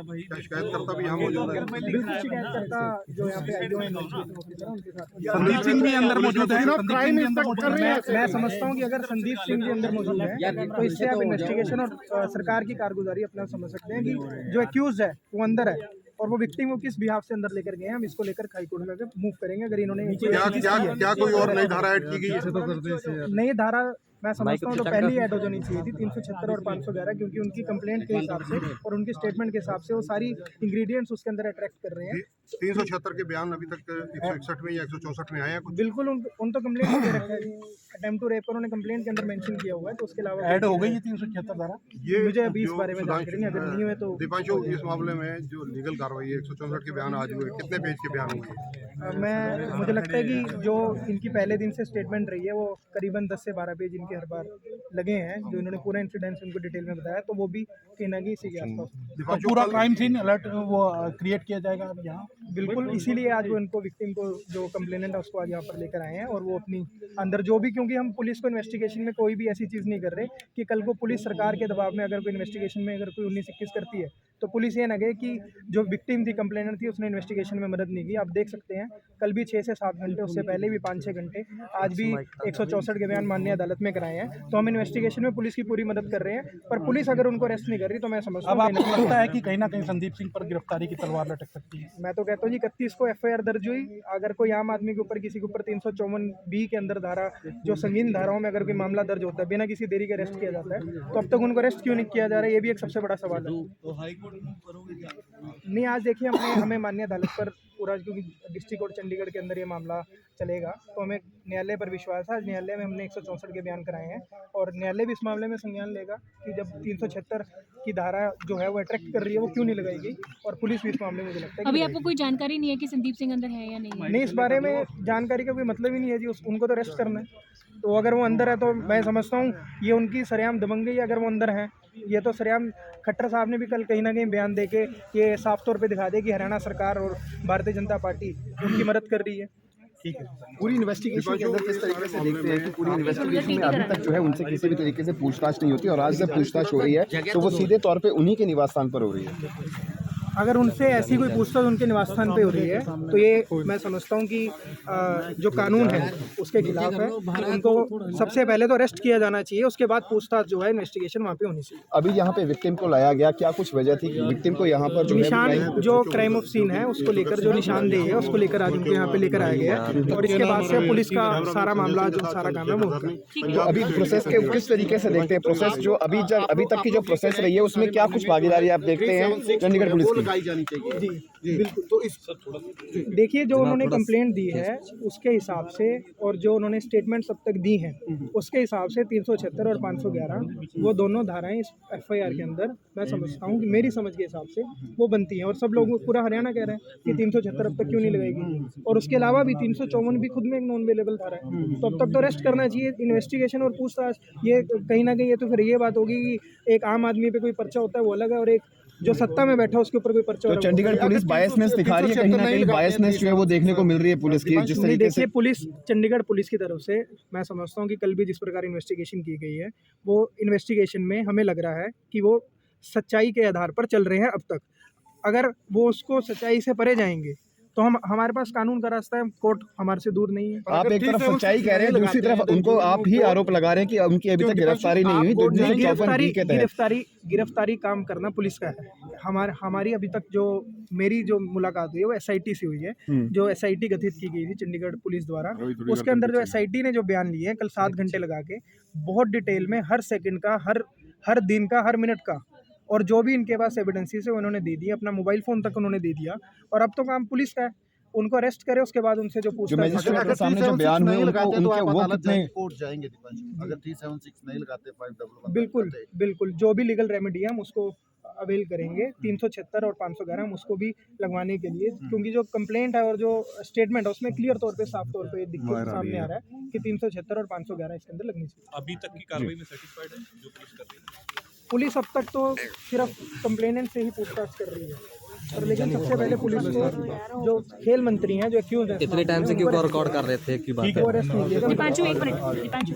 शिकायतकर्ता भी यहाँ मौजूद है। बिल्कुल शिकायतकर्ता जो यहाँ पे आईओ इन्वेस्टिगेशन ऑफिसर उनके साथ संदीप सिंह भी अंदर मौजूद है। मैं समझता हूँ कि अगर संदीप सिंह भी अंदर मौजूद है तो इससे आप इन्वेस्टिगेशन और सरकार की कारगुजारी अपना समझ सकते हैं कि जो एक्यूज है वो अंदर है और वो विक्टिम को किस बिहाफ से अंदर लेकर गए हैं। हम इसको लेकर हाई कोर्ट में मूव करेंगे। अगर इन्होंने क्या कोई और नई धारा ऐड की गई है? नई धारा मैं समझता हूँ तो पहली ऐड हो जानी चाहिए थी 376 और 511, क्योंकि उनकी कंप्लेंट के हिसाब से और उनके स्टेटमेंट के हिसाब से वो सारी इंग्रेडिएंट्स उसके अंदर अट्रैक्ट कर रहे हैं। 376 के बयान अभी तक 161 में या 164 में आए हैं कुछ? बिल्कुल उन तो कंप्लेंट दे रखा है, अटेम्प्ट टू रेप उन्होंने कंप्लेंट के अंदर मेंशन किया हुआ है। तो उसके अलावा ऐड हो गई है 376 धारा। ये मुझे अभी इस बारे में जानकारी नहीं, अगर नहीं हुए तो दीपांशु इस मामले में जो लीगल कार्रवाई है 164 के बयान आज हुए, कितने पेज के बयान हुए? मुझे लगता है कि जो इनकी पहले दिन से स्टेटमेंट रही है वो करीबन 10 से 12 पेज इनके हर बार लगे हैं। जो इन्होंने पूरा इंसिडेंस उनको डिटेल में बताया तो वो भी कहीं ना कहीं इसी के आसपास पूरा क्राइम सीन अलर्ट वो क्रिएट किया जाएगा अब यहाँ। बिल्कुल, इसीलिए आज वो इनको विक्टिम को जो कंप्लेनेंट है उसको आज यहाँ पर लेकर आए हैं और वो अपनी अंदर जो भी, क्योंकि हम पुलिस को इन्वेस्टिगेशन में कोई भी ऐसी चीज़ नहीं कर रहे कि कल को पुलिस सरकार के दबाव में अगर कोई इन्वेस्टिगेशन में अगर कोई 19-21 करती है तो पुलिस ये ना गए कि जो विक्टिम थी, कंप्लेनेंट थी, उसने इन्वेस्टिगेशन में मदद नहीं की। आप देख सकते हैं कल भी 6 से 7 घंटे, उससे पहले भी 5-6 घंटे, आज भी 164 के बयान माननीय अदालत में कराए हैं। तो हम इन्वेस्टिगेशन में पुलिस की पूरी मदद कर रहे हैं, पर पुलिस अगर उनको अरेस्ट नहीं कर रही तो मैं समझता हूँ अब आपको लगता है कि कहीं ना कहीं संदीप सिंह पर गिरफ्तारी की तलवार लटक सकती है? मैं तो कहता हूँ जी 31 को FIR दर्ज हुई। अगर कोई आम आदमी के ऊपर, किसी के ऊपर 354B के अंदर धारा, जो संगीन धाराओं में अगर कोई मामला दर्ज होता है, बिना किसी देरी के अरेस्ट किया जाता है, तो अब तक उनको अरेस्ट क्यों नहीं किया जा रहा है? ये भी एक सबसे बड़ा सवाल है। नहीं, आज देखिए हमें माननीय अदालत पर पूरा, क्योंकि डिस्ट्रिक्ट कोर्ट चंडीगढ़ के अंदर ये मामला चलेगा तो हमें न्यायालय पर विश्वास है। आज न्यायालय में हमने 164 के बयान कराए हैं और न्यायालय भी इस मामले में संज्ञान लेगा कि जब 376 की धारा जो है वो अट्रैक्ट कर रही है वो क्यों नहीं लगाई गई, और पुलिस भी इस मामले में मुझे लगता है अभी आपको कोई जानकारी नहीं है कि संदीप सिंह अंदर है या नहीं? इस बारे में जानकारी का कोई मतलब ही नहीं है जी। उनको तो अरेस्ट करना है, तो अगर वो अंदर है तो मैं समझता हूँ ये उनकी सरेआम दबंगई। अगर वो अंदर हैं, ये तो सरेआम खट्टर साहब ने भी कल कहीं ना कहीं बयान देके ये साफ तौर पे दिखा दे कि हरियाणा सरकार और भारतीय जनता पार्टी उनकी मदद कर रही है। ठीक है। पूरी इन्वेस्टिगेशन के अंदर किस तरीके से देखते हैं कि पूरी इन्वेस्टिगेशन में अभी तक जो है उनसे किसी भी तरीके से पूछताछ नहीं होती और आज जब पूछताछ हो रही है तो वो सीधे तौर पे उन्हीं के निवास स्थान पर हो रही है? अगर उनसे ऐसी कोई पूछताछ उनके निवास स्थान पे हो रही है तो ये मैं समझता हूँ कि जो कानून है उसके खिलाफ है। उनको सबसे पहले तो अरेस्ट किया जाना चाहिए, उसके बाद पूछताछ जो है इन्वेस्टिगेशन वहाँ पे होनी चाहिए। अभी यहाँ पे विक्टिम को लाया गया, क्या कुछ वजह थी विक्टिम को यहाँ पर निशान, जो क्राइम ऑफ सीन है उसको लेकर जो निशानदेही है उसको लेकर आज उनको यहाँ पे लेकर आया गया है और इसके बाद से पुलिस का सारा मामला, जो सारा काम है वो होगा। तो अभी प्रोसेस के किस तरीके से देखते हैं? प्रोसेस जो अभी तक की जो प्रोसेस रही है उसमें क्या कुछ भागीदारी आप देखते हैं चंडीगढ़ पुलिस की? जी बिल्कुल। तो इस देखिए, जो उन्होंने कंप्लेंट दी है उसके हिसाब से और जो उन्होंने स्टेटमेंट्स अब तक दी हैं उसके हिसाब से 376 और 511 वो दोनों धाराएं इस FIR के अंदर मैं समझता हूँ कि मेरी समझ के हिसाब से वो बनती हैं। और सब लोग, पूरा हरियाणा कह रहे हैं कि 376 अब तक क्यों नहीं लगाएगी, और उसके अलावा भी 354 भी खुद में एक नॉन अवेलेबल धारा है, तो अब तक तो अरेस्ट करना चाहिए। इन्वेस्टिगेशन और पूछताछ ये कहीं ना कहीं ये तो फिर ये बात होगी कि एक आम आदमी पे कोई पर्चा होता है वो अलग है और एक जो सत्ता में बैठा उसके ऊपर कोई पर्चा। तो चंडीगढ़ पुलिस बायसनेस दिखा रही है, कहीं ना कहीं बायसनेस जो है वो देखने को मिल रही है पुलिस की जिस तरीके से। पुलिस, चंडीगढ़ पुलिस की तरफ से मैं समझता हूँ कि कल भी जिस प्रकार इन्वेस्टिगेशन की गई है वो इन्वेस्टिगेशन में हमें लग रहा है कि वो सच्चाई के आधार पर चल रहे हैं अब तक। अगर वो उसको सच्चाई से परे जाएंगे तो हमारे पास कानून का रास्ता है, कोर्ट हमारे से दूर नहीं है। आप एक तरफ सच्चाई कह रहे हैं, दूसरी तरफ उनको आप ही आरोप लगा रहे हैं कि उनकी अभी तक गिरफ्तारी नहीं हुई। गिरफ्तारी काम करना पुलिस का है। हमारी अभी तक जो मेरी जो मुलाकात हुई है वो SIT से हुई है, जो SIT गठित की गई थी चंडीगढ़ पुलिस द्वारा। उसके अंदर जो SIT ने जो बयान लिए हैं कल 7 घंटे लगा के, बहुत डिटेल में हर सेकंड का, हर दिन का, हर मिनट का, और जो भी इनके पास एविडेंसेस है उन्होंने दे दिया, अपना मोबाइल फ़ोन तक उन्होंने दे दिया। और अब तो काम पुलिस का है, उनको अरेस्ट करे, उसके बाद उनसे जो मजिस्ट्रेट के सामने जो बयान हुए वो कितने कोर्ट जाएंगे अगर 376 नहीं लगाते 511? बिल्कुल जो भी लीगल रेमेडी है हम उसको अवेल करेंगे। 376 और 511 हम उसको भी लगवाने के लिए, क्योंकि जो कंप्लेंट है और जो स्टेटमेंट है उसमें क्लियर तौर पे, साफ तौर पे दिक्कत सामने आ रहा है कि 376 और 511 इसके अंदर लगनी चाहिए। अभी तक की कार्रवाई में सेटिस्फाइड है जो पुलिस कर रही है? पुलिस अब तक तो सिर्फ कंप्लेनेंट से ही पूछताछ कर रही है, और लेकिन सबसे पहले पुलिस को जो खेल मंत्री हैं, जो एक्यूज हैं, इतने टाइम से क्यों रिकॉर्ड कर रहे थे, वो अरेस्ट नहीं किया। दीपांशु, एक मिनट।